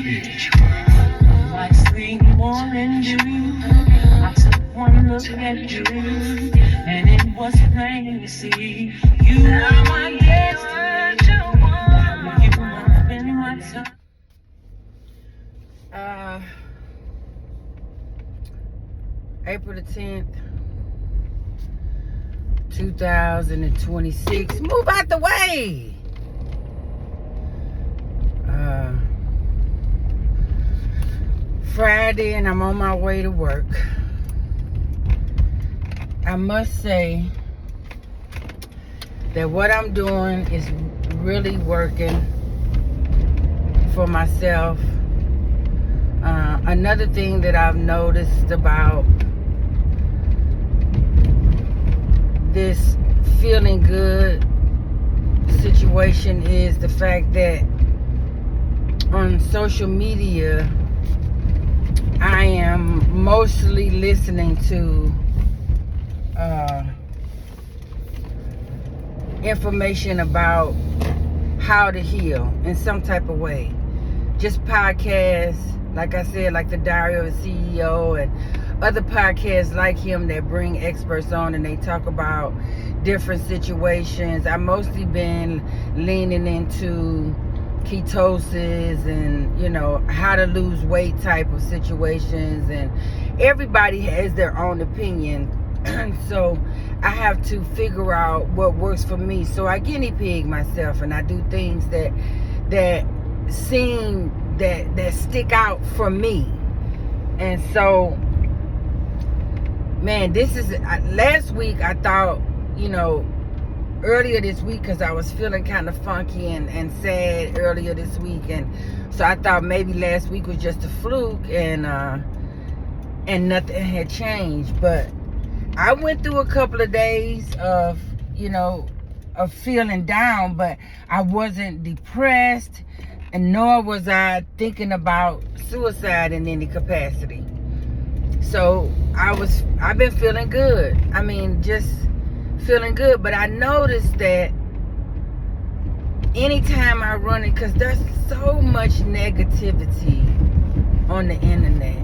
Like sweet morning dew, I took one look at you, and it was plain to see you are my destiny. You have been my time. April the 10th, 2026. Move out the way. Friday, and I'm on my way to work. I must say that what I'm doing is really working for myself. Another thing that I've noticed about this feeling good situation is the fact that on social media, I am mostly listening to information about how to heal in some type of way. Just podcasts, like I said, like the Diary of a CEO and other podcasts like him that bring experts on and they talk about different situations. I've mostly been leaning into ketosis and, you know, how to lose weight type of situations, and everybody has their own opinion. So I have to figure out what works for me. So I guinea pig myself, and I do things that seem that stick out for me. And so, man, this is last week. I thought, you know, earlier this week, because I was feeling kind of funky and sad earlier this week, and so I thought maybe last week was just a fluke, and nothing had changed. But I went through a couple of days of, you know, of feeling down, but I wasn't depressed, and nor was I thinking about suicide in any capacity. So I've been feeling good. I mean, just feeling good. But I noticed that anytime I run it, because there's so much negativity on the internet,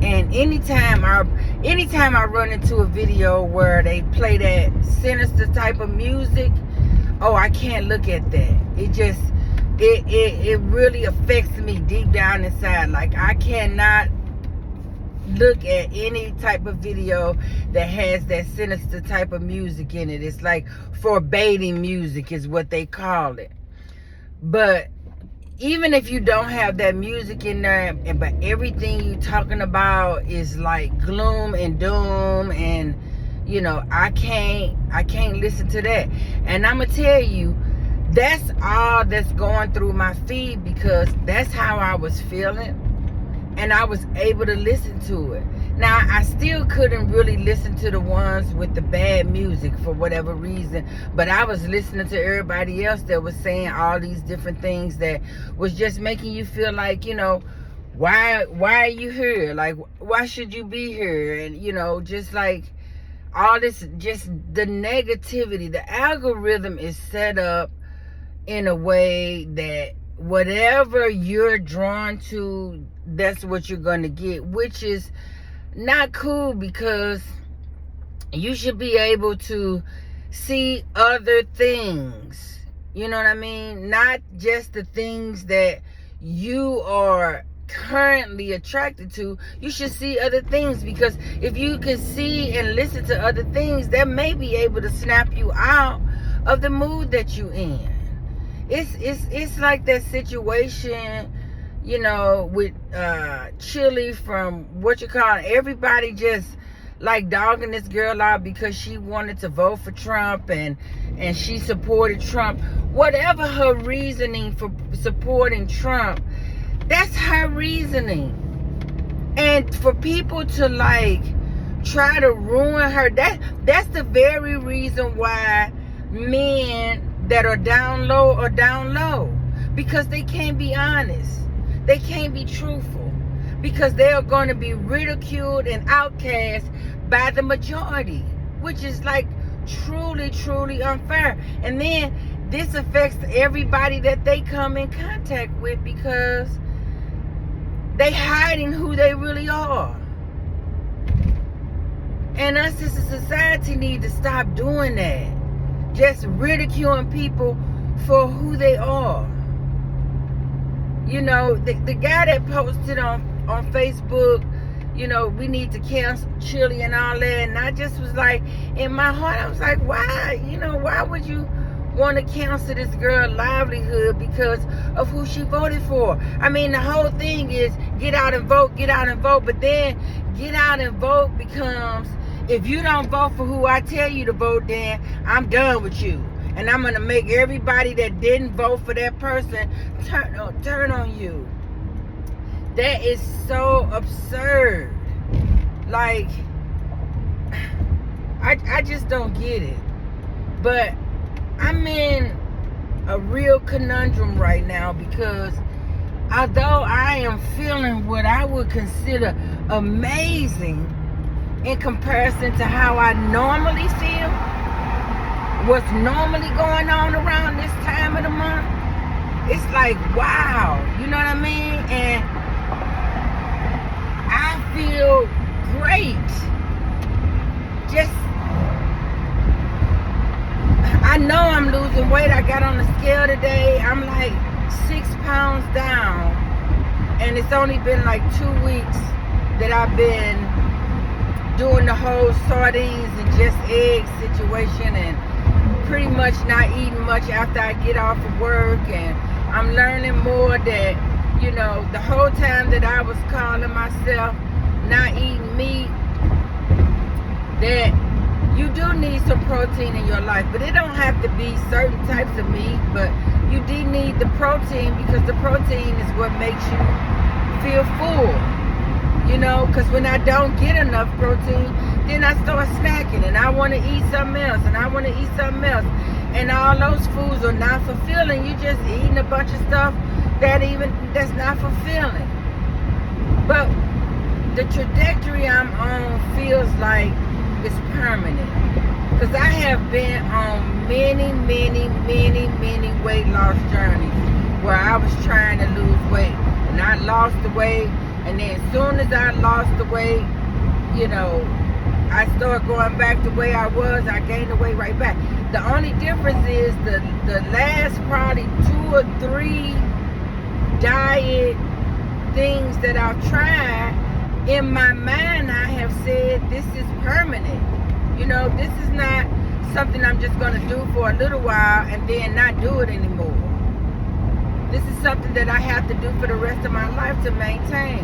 and anytime I run into a video where they play that sinister type of music, oh, I can't look at that. It really affects me deep down inside. Like, I cannot look at any type of video that has that sinister type of music in it. It's like forbidding music is what they call it. But even if you don't have that music in there, but everything you talking about is like gloom and doom, and you know, I can't listen to that. And I'm gonna tell you, that's all that's going through my feed, because that's how I was feeling, and I was able to listen to it. Now, I still couldn't really listen to the ones with the bad music for whatever reason, but I was listening to everybody else that was saying all these different things that was just making you feel like, you know, why are you here? Like, why should you be here? And, you know, just like all this, just the negativity. The algorithm is set up in a way that whatever you're drawn to, that's what you're going to get, which is not cool, because you should be able to see other things. You know what I mean? Not just the things that you are currently attracted to. You should see other things, because if you can see and listen to other things, that may be able to snap you out of the mood that you in. It's like that situation, you know, with Chili from what you call it. Everybody just like dogging this girl out because she wanted to vote for Trump, and she supported Trump. Whatever her reasoning for supporting Trump, that's her reasoning. And for people to like try to ruin her, that's the very reason why men that are down low, because they can't be honest. They can't be truthful, because they are going to be ridiculed and outcast by the majority, which is like truly unfair. And then this affects everybody that they come in contact with, because They hiding who they really are. And us as a society need to stop doing that. Just ridiculing people for who they are. You know, the guy that posted on Facebook, you know, we need to cancel Chili and all that. And I just was like, in my heart, I was like, why? You know, why would you want to cancel this girl's livelihood because of who she voted for? I mean, the whole thing is get out and vote, get out and vote. But then get out and vote becomes, if you don't vote for who I tell you to vote, then I'm done with you. And I'm going to make everybody that didn't vote for that person turn on you. That is so absurd. Like, I just don't get it. But I'm in a real conundrum right now because although I am feeling what I would consider amazing in comparison to how I normally feel, what's normally going on around this time of the month, it's like, wow, you know what I mean? And I feel great. Just, I know I'm losing weight. I got on the scale today. I'm like 6 pounds down. And it's only been like 2 weeks that I've been doing the whole sardines and just eggs situation and pretty much not eating much after I get off of work. And I'm learning more that, you know, the whole time that I was calling myself not eating meat, that you do need some protein in your life, but it don't have to be certain types of meat, but you do need the protein because the protein is what makes you feel full. You know, because when I don't get enough protein, then I start snacking and I want to eat something else and I want to eat something else. And all those foods are not fulfilling. You just eating a bunch of stuff that's not fulfilling. But the trajectory I'm on feels like it's permanent. Because I have been on many weight loss journeys where I was trying to lose weight. And I lost the weight. And then as soon as I lost the weight, you know, I started going back the way I was. I gained the weight right back. The only difference is the last probably 2 or 3 diet things that I've tried, in my mind I have said this is permanent. You know, this is not something I'm just going to do for a little while and then not do it anymore. This is something that I have to do for the rest of my life to maintain,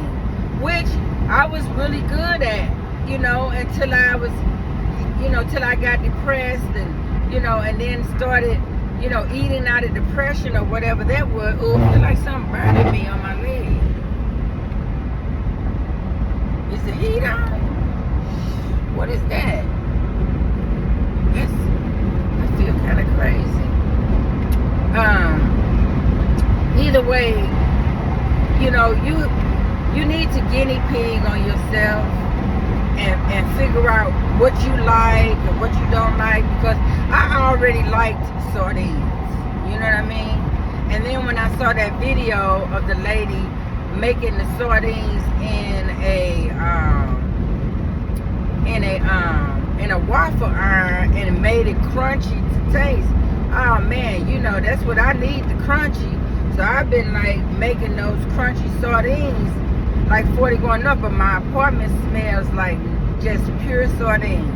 which I was really good at, you know, until I was, you know, till I got depressed and, you know, and then started, you know, eating out of depression or whatever that was. Ooh, I feel like something burning me on my leg. Is the heat on? What is that? I feel kind of crazy. Either way, you know, you need to guinea pig on yourself and figure out what you like and what you don't like, because I already liked sardines, you know what I mean? And then when I saw that video of the lady making the sardines in a waffle iron and it made it crunchy to taste, oh man, you know, that's what I need, the crunchy. So I've been like making those crunchy sardines like 40 going up, but my apartment smells like just pure sardines.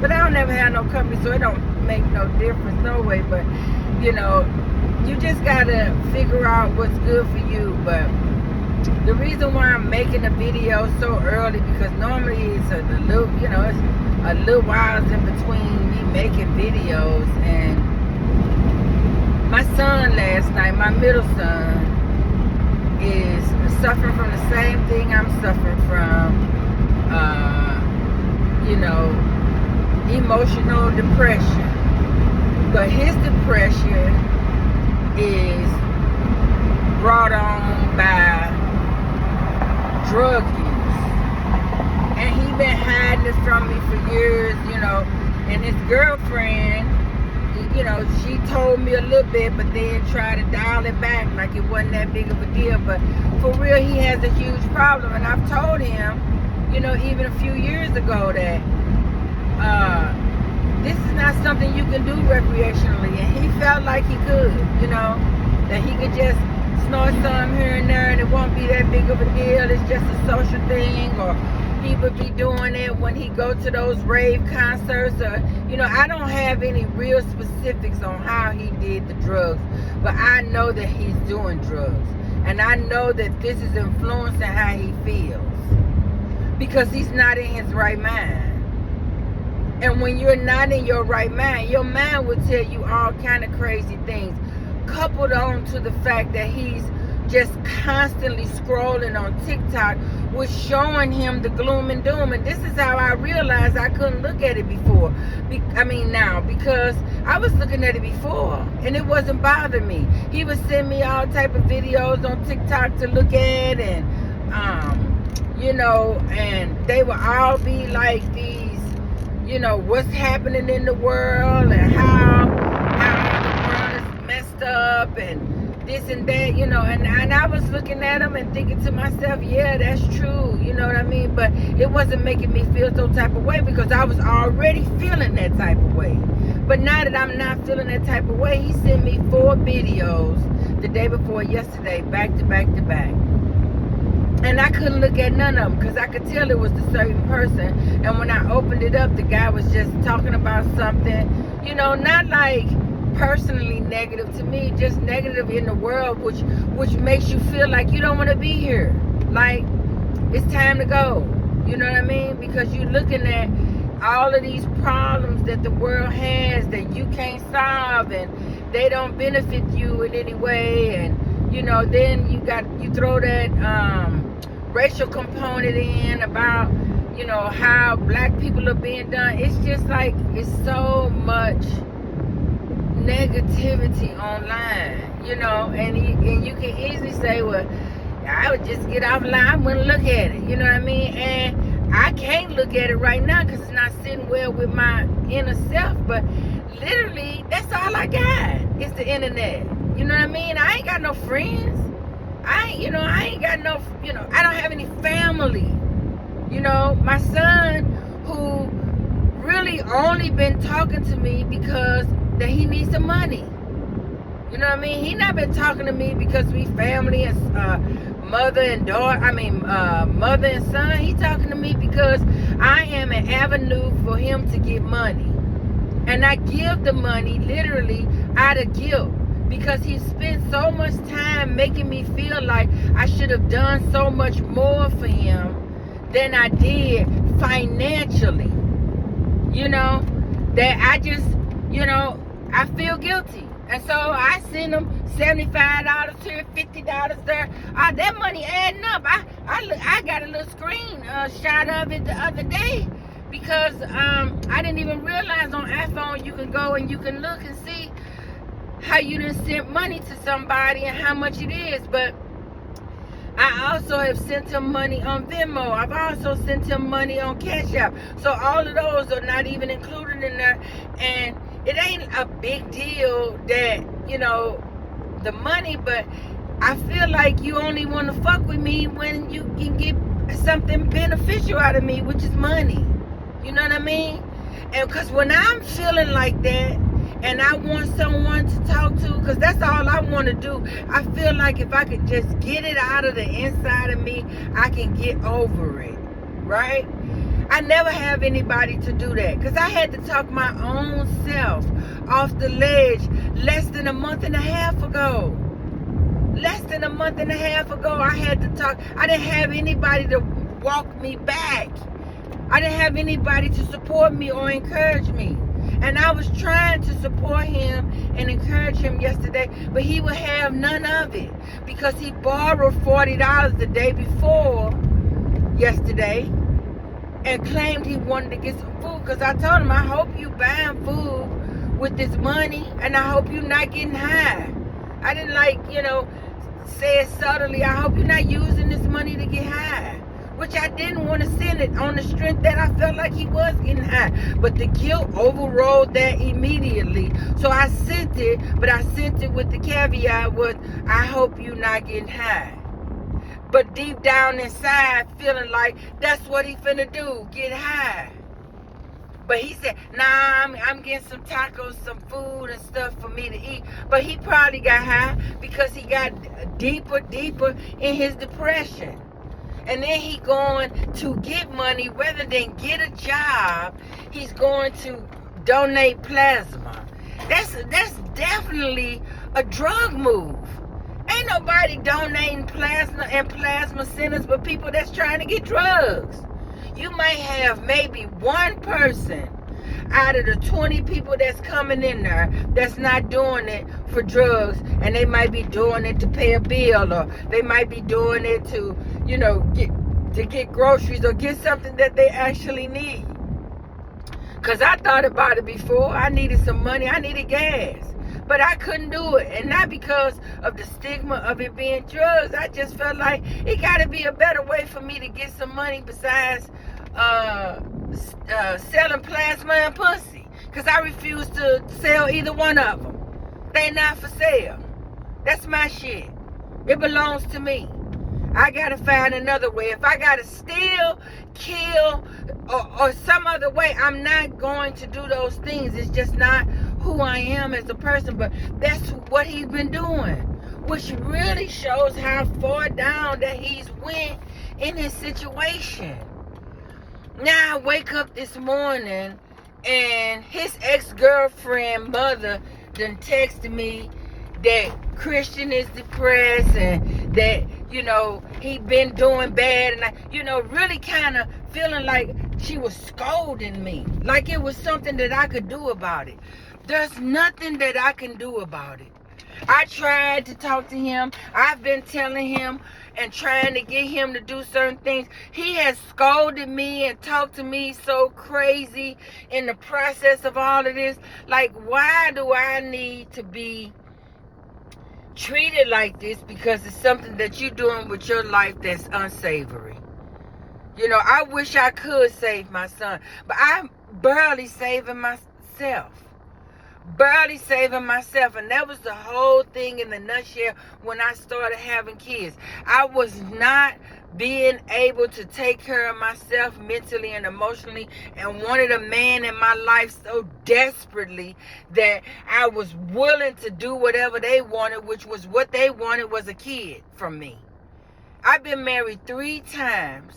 But I don't ever have no company, so it don't make no difference no way. But you know, you just gotta figure out what's good for you. But the reason why I'm making a video so early, because normally it's a little, you know, it's a little while in between me making videos. And my son last night, my middle son, is suffering from the same thing I'm suffering from, you know, emotional depression. But his depression is brought on by drug use. And he been hiding it from me for years, you know. And his girlfriend, she told me a little bit, but then tried to dial it back like it wasn't that big of a deal. But for real, he has a huge problem, and I've told him, even a few years ago that this is not something you can do recreationally, and he felt like he could, that he could just snort some here and there, and it won't be that big of a deal. It's just a social thing, or he would be doing it when he go to those rave concerts, or I don't have any real specifics on how he did the drugs, but I know that he's doing drugs, and I know that this is influencing how he feels, because he's not in his right mind. And when you're not in your right mind, your mind will tell you all kind of crazy things, coupled on to the fact that he's just constantly scrolling on TikTok, was showing him the gloom and doom. And this is how I realized I couldn't look at it before. Now, because I was looking at it before and it wasn't bothering me. He would send me all type of videos on TikTok to look at, and and they would all be like these, what's happening in the world, and how the world is messed up, and this and that, and I was looking at them and thinking to myself, yeah, that's true, you know what I mean? But it wasn't making me feel some type of way, because I was already feeling that type of way. But now that I'm not feeling that type of way, he sent me 4 videos the day before yesterday, back to back to back. And I couldn't look at none of them, because I could tell it was a certain person. And when I opened it up, the guy was just talking about something, not like personally negative to me, just negative in the world, which makes you feel like you don't want to be here, like it's time to go, you know what I mean? Because you're looking at all of these problems that the world has that you can't solve, and they don't benefit you in any way, and then you throw that racial component in about how black people are being done. It's just like, it's so much negativity online, and you can easily say, well, I would just get offline, I wouldn't look at it, you know what I mean? And I can't look at it right now because it's not sitting well with my inner self, but literally that's all I got. It's the internet, you know what I mean? I ain't got no friends. I ain't got no, I don't have any family. My son, who really only been talking to me because that he needs some money. You know what I mean? He not been talking to me because we family and mother and daughter. Mother and son. He talking to me because I am an avenue for him to get money, and I give the money literally out of guilt, because he spent so much time making me feel like I should have done so much more for him than I did financially. That I just, I feel guilty. And so I send him $75 here, $50 there. That money adding up. I got a little screenshot of it the other day, because I didn't even realize on iPhone you can go and you can look and see how you done sent money to somebody and how much it is. But I also have sent him money on Venmo. I've also sent him money on Cash App. So all of those are not even included in there. And it ain't a big deal that, the money, but I feel like you only want to fuck with me when you can get something beneficial out of me, which is money. You know what I mean? And because when I'm feeling like that, and I want someone to talk to, because that's all I want to do. I feel like if I could just get it out of the inside of me, I can get over it, right? I never have anybody to do that, because I had to talk my own self off the ledge less than a month and a half ago. Less than a month and a half ago, I had to talk. I didn't have anybody to walk me back. I didn't have anybody to support me or encourage me. And I was trying to support him and encourage him yesterday, but he would have none of it, because he borrowed $40 the day before yesterday and claimed he wanted to get some food. Because I told him, I hope you buying food with this money, and I hope you're not getting high. I didn't say it subtly. I hope you're not using this money to get high, which I didn't want to send it on the strength that I felt like he was getting high. But the guilt overrode that immediately. So I sent it, but I sent it with the caveat was, I hope you're not getting high. But deep down inside, feeling like that's what he finna do, get high. But he said, nah, I'm getting some tacos, some food and stuff for me to eat. But he probably got high because he got deeper in his depression. And then he going to get money rather than get a job. He's going to donate plasma. That's definitely a drug move. Ain't nobody donating plasma and plasma centers but people that's trying to get drugs. You might have maybe one person out of the 20 people that's coming in there that's not doing it for drugs, and they might be doing it to pay a bill, or they might be doing it to, get groceries or get something that they actually need. Because I thought about it before. I needed some money. I needed gas. But I couldn't do it. And not because of the stigma of it being drugs. I just felt like it got to be a better way for me to get some money besides selling plasma and pussy. Because I refuse to sell either one of them. They not for sale. That's my shit. It belongs to me. I got to find another way. If I got to steal, kill, or some other way, I'm not going to do those things. It's just not who I am as a person. But that's what he's been doing, which really shows how far down that he's went in his situation. Now I wake up this morning and his ex-girlfriend mother done texted me that Christian is depressed and that, he been doing bad, and I, really kind of feeling like she was scolding me, like it was something that I could do about it. There's nothing that I can do about it. I tried to talk to him. I've been telling him and trying to get him to do certain things. He has scolded me and talked to me so crazy in the process of all of this. Like, why do I need to be treated like this because it's something that you're doing with your life that's unsavory? I wish I could save my son, but I'm barely saving myself. And that was the whole thing in the nutshell when I started having kids. I was not being able to take care of myself mentally and emotionally, and wanted a man in my life so desperately that I was willing to do whatever they wanted, which was what they wanted was a kid from me. I've been married 3 times.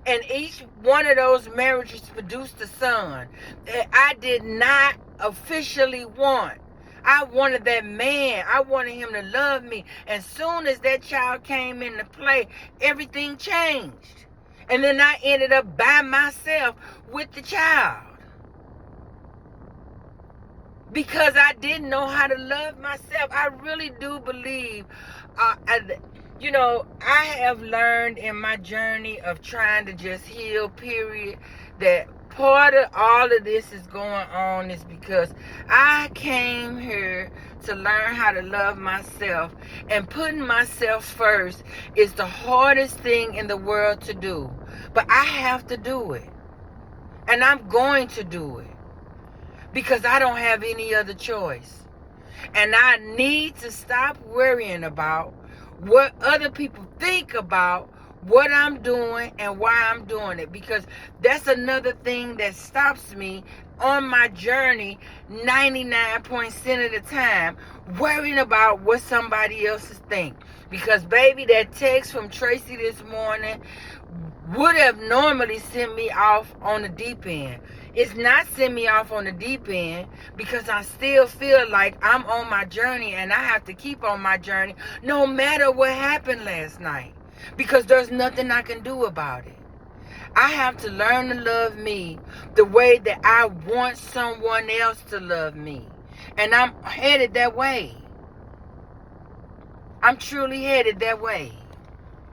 And each one of those marriages produced a son that I did not officially want. I wanted that man. I wanted him to love me. As soon as that child came into play, everything changed. And then I ended up by myself with the child. Because I didn't know how to love myself. I really do believe I have learned in my journey of trying to just heal, period, that part of all of this is going on is because I came here to learn how to love myself. And putting myself first is the hardest thing in the world to do. But I have to do it. And I'm going to do it. Because I don't have any other choice. And I need to stop worrying about what other people think about what I'm doing and why I'm doing it. Because that's another thing that stops me on my journey 99% of the time, worrying about what somebody else think. Because, baby, that text from Tracy this morning would have normally sent me off on the deep end. It's not sent me off on the deep end because I still feel like I'm on my journey, and I have to keep on my journey no matter what happened last night, because there's nothing I can do about it. I have to learn to love me the way that I want someone else to love me. And I'm headed that way. I'm truly headed that way.